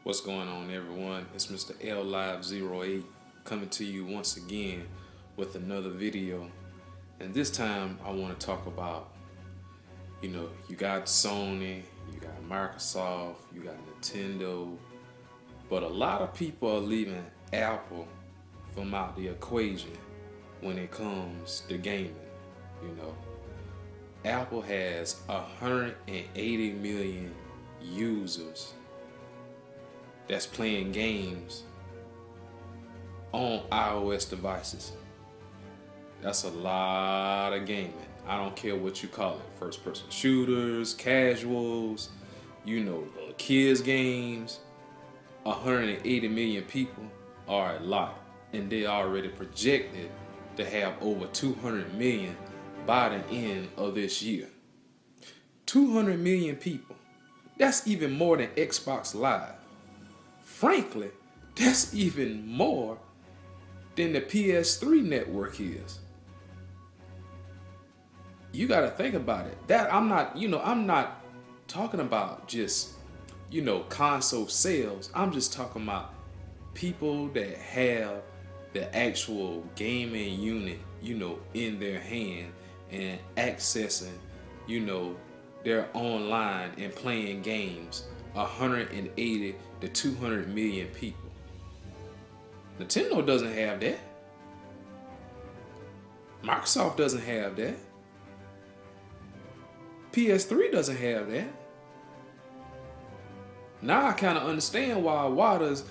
What's going on, everyone? It's Mr. L Live 08 coming to you once again with another video. And this time I want to talk about, you got Sony, you got Microsoft, you got Nintendo, but a lot of people are leaving Apple from out the equation when it comes to gaming. You know, Apple has 180 million users that's playing games on iOS devices. That's a lot of gaming. I don't care what you call it. First person shooters, casuals, little kids games. 180 million people are a lot. And they already projected to have over 200 million by the end of this year. 200 million people. That's even more than Xbox Live. Frankly, that's even more than the PS3 network is. You got to think about it. That I'm not talking about just, console sales. I'm just talking about people that have the actual gaming unit, in their hand and accessing, their online and playing games. 180 to 200 million people. Nintendo doesn't have that. Microsoft doesn't have that. PS3 doesn't have that. Now I kind of understand why Waters,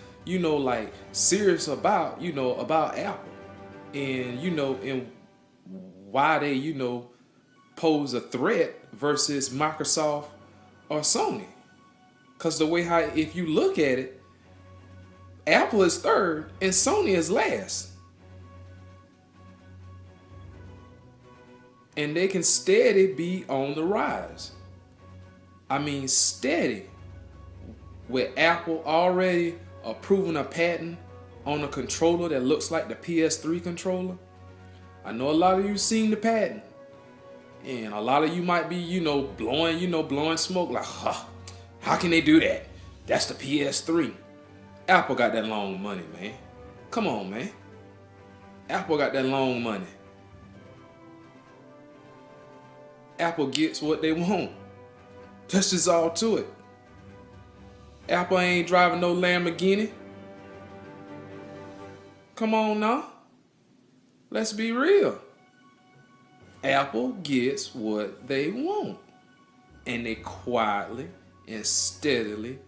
serious about, about Apple. And, and why they, pose a threat versus Microsoft or Sony. Because the way if you look at it, Apple is third and Sony is last. And they can steady be on the rise. I mean, steady. With Apple already approving a patent on a controller that looks like the PS3 controller. I know a lot of you seen the patent. And a lot of you might be, blowing smoke like, how can they do that? That's the PS3. Apple got that long money, man. Come on, man. Apple got that long money. Apple gets what they want. That's just all to it. Apple ain't driving no Lamborghini. Come on now. Let's be real. Apple gets what they want. And they quietly and steadily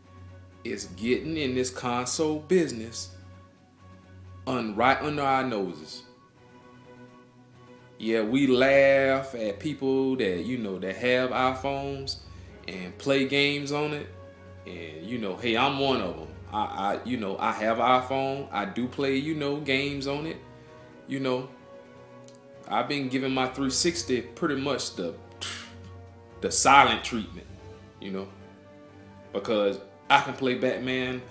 is getting in this console business right under our noses. Yeah, we laugh at people that, that have iPhones and play games on it. And, hey, I'm one of them. I have an iPhone. I do play, games on it. I've been giving my 360 pretty much the silent treatment, because I can play Batman,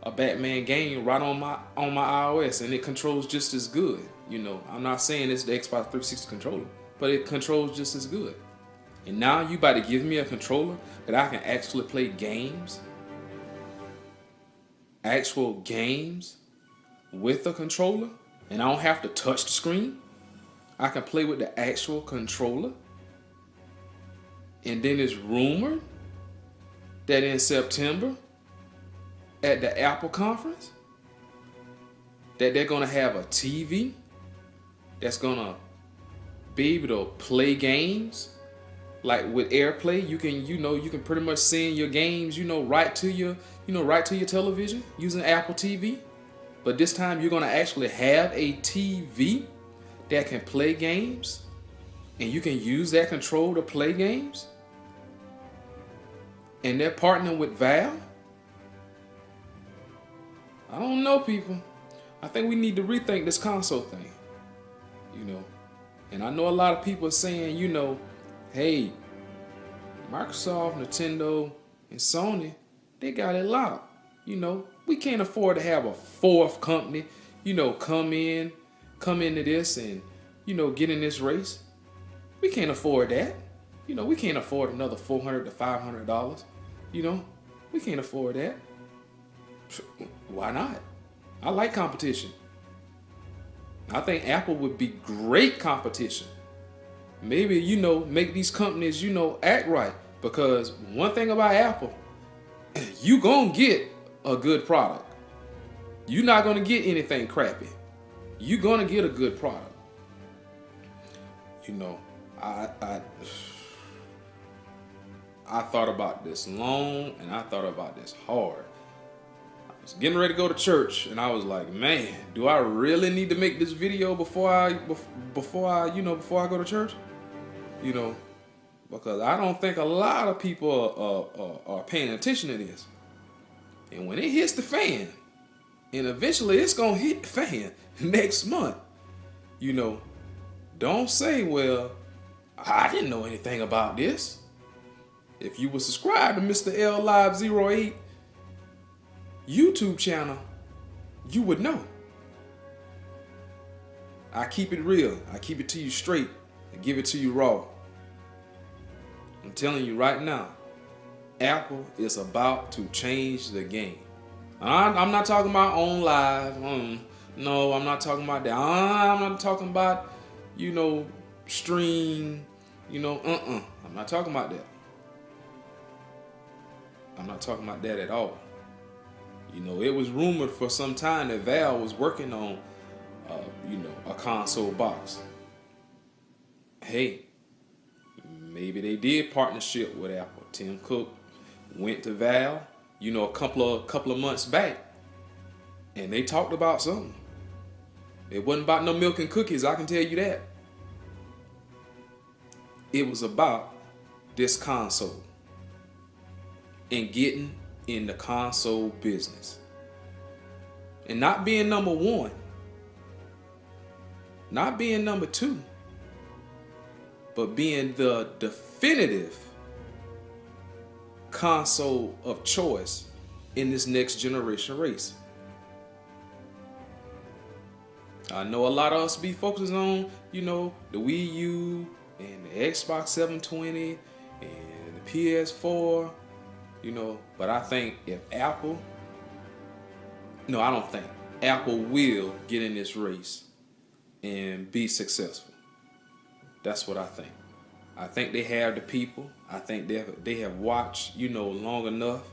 a Batman game right on my iOS, and it controls just as good. I'm not saying it's the Xbox 360 controller, but it controls just as good. And now you about to give me a controller that I can actually play games, actual games with a controller, and I don't have to touch the screen. I can play with the actual controller. And then it's rumored that in September at the Apple conference that they're going to have a TV that's going to be able to play games like with AirPlay. You can pretty much send your games, right to your television using Apple TV. But this time you're going to actually have a TV that can play games, and you can use that control to play games. And they're partnering with Valve. I don't know, people. I think we need to rethink this console thing. And I know a lot of people are saying, hey, Microsoft, Nintendo, and Sony, they got it locked. We can't afford to have a fourth company, come into this and, get in this race. We can't afford that. We can't afford another $400 to $500. We can't afford that. Why not? I like competition. I think Apple would be great competition. Maybe, make these companies, act right. Because one thing about Apple, you gonna get a good product. You're not gonna get anything crappy. You're gonna get a good product. I thought about this long and I thought about this hard. I was getting ready to go to church and I was like, man, do I really need to make this video before I go to church? Because I don't think a lot of people are paying attention to this. And when it hits the fan, and eventually it's gonna hit the fan next month, don't say, well, I didn't know anything about this. If you were subscribed to Mr. L Live 08 YouTube channel, you would know. I keep it real. I keep it to you straight. I give it to you raw. I'm telling you right now, Apple is about to change the game. I'm not talking about on live. No, I'm not talking about that. I'm not talking about, stream. I'm not talking about that. I'm not talking about that at all. It was rumored for some time that Valve was working on, a console box. Hey, maybe they did partnership with Apple. Tim Cook went to Valve, a couple of months back, and they talked about something. It wasn't about no milk and cookies, I can tell you that. It was about this console and getting in the console business. And not being number one, not being number two, but being the definitive console of choice in this next generation race. I know a lot of us be focusing on, the Wii U and the Xbox 720 and the PS4, but I think if Apple will get in this race and be successful. That's what I think. I think they have the people. I think they have watched, long enough,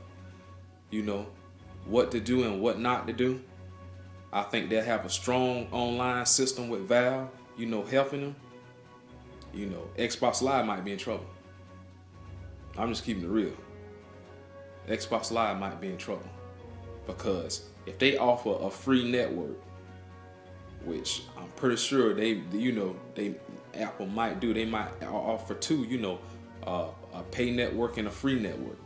what to do and what not to do. I think they'll have a strong online system with Valve, helping them. Xbox Live might be in trouble. I'm just keeping it real. Xbox Live might be in trouble because if they offer a free network, which I'm pretty sure Apple might do, they might offer two, a pay network and a free network.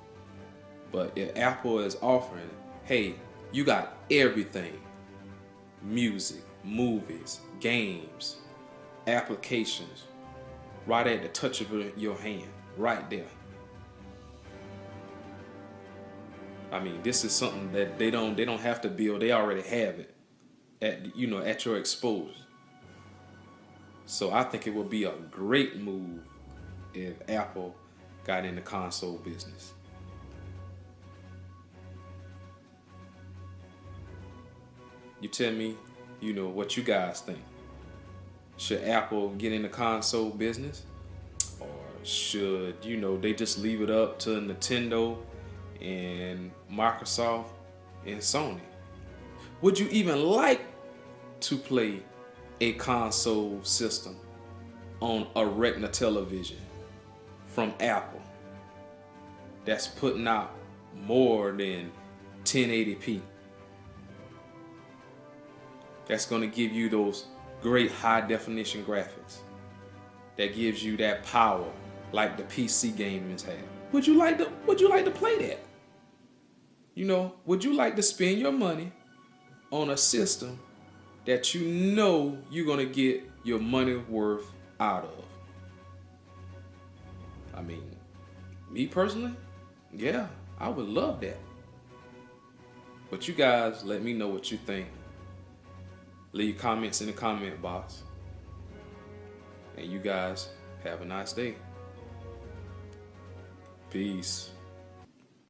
But if Apple is offering, hey, you got everything, music, movies, games, applications, right at the touch of your hand, right there. I mean, this is something that they don't have to build. They already have it at your exposure. So I think it would be a great move if Apple got in the console business. You tell me, what you guys think. Should Apple get in the console business? Or should, they just leave it up to Nintendo and Microsoft and Sony? Would you even like to play a console system on a Retina television from Apple that's putting out more than 1080p? That's going to give you those great high definition graphics. That gives you that power like the PC gamers have. Would you like to play that? Would you like to spend your money on a system that you're going to get your money worth out of? I mean, me personally, yeah, I would love that. But you guys, let me know what you think. Leave comments in the comment box. And you guys have a nice day. Peace.